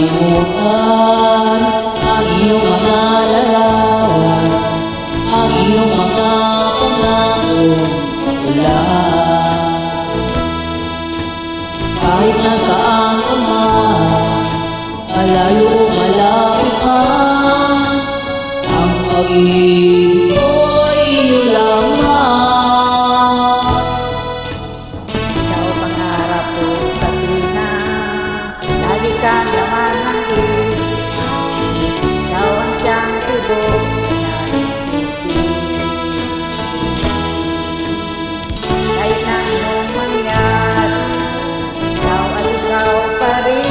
makalimutan ang iyong mga larawan, ang iyong mga pangakong ulan. Kahit nasaan ka man, malayo o malapit man, ang pag-ibig ko'y iyo lamang. Ikaw pangarap ko sa tuwina, lagi ka naman ang isip. Ikaw ang siyang tibok na nagtitipid. Kahit na anong mangyari, ikaw ay ikaw pa rin.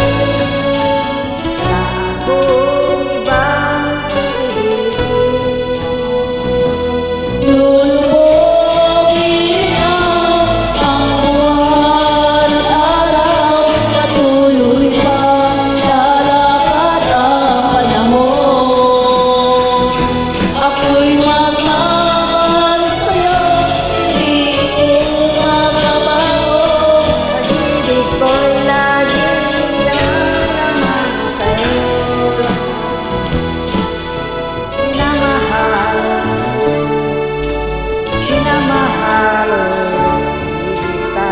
Wala akong ibang iibigin. Lulubogin ang buwan at araw, patuloy pang lalakad ang panahon. Ako'y magmamahal sa'yo, hindi ko makabago. Pag-ibig ko'y laging lamang sa'yo. Minamahal, minamahal kita.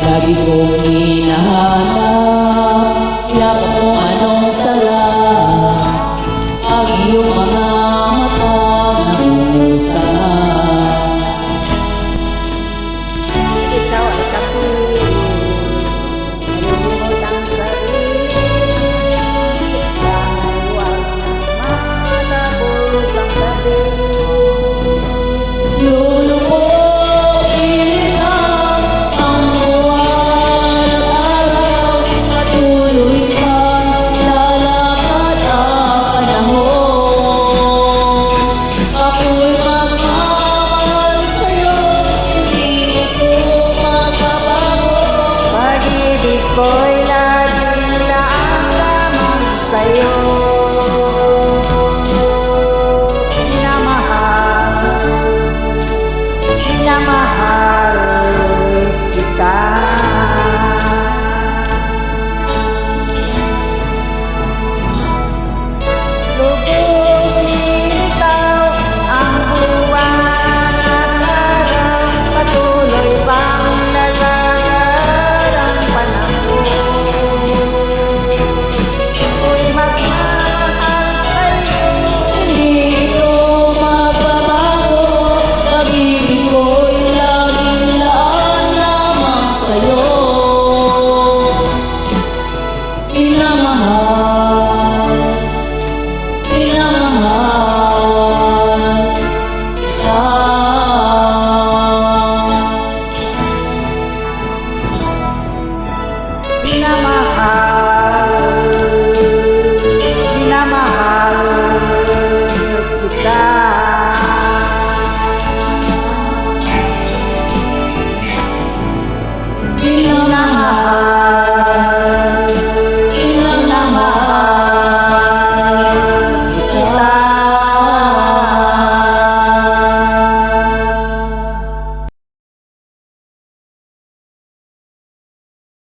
Lagi kong hinahanap, yakap kung anong sarap, ang iyong mga matang nangungusap. Ikaw ay kapiling, malimot ang sarili. Sana'y huwag nang matapos ang gabi. Lulubogin ang buwan at araw, patuloy pang lalakad ang panahon. Ako'y magmamahal sa'yo, hindi ko makabago. Pag-ibig ko'y